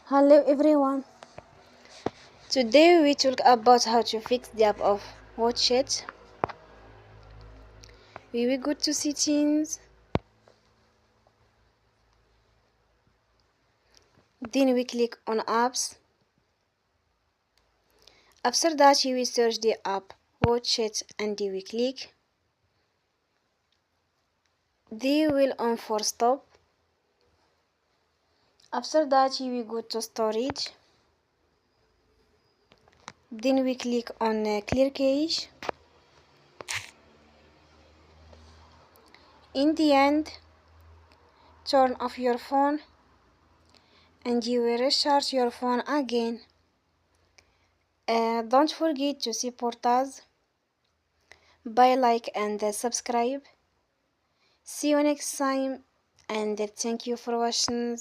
Hello everyone. Today we talk about how to fix the app of WatchIt. We will go to settings, then we click on apps. After that you will search the app WatchIt and we click. They will on for stop. After that you will go to storage. Then we click on clear cache. In the end, turn off your phone and you will restart your phone again. Don't forget to support us by like and subscribe. See you next time and thank you for watching.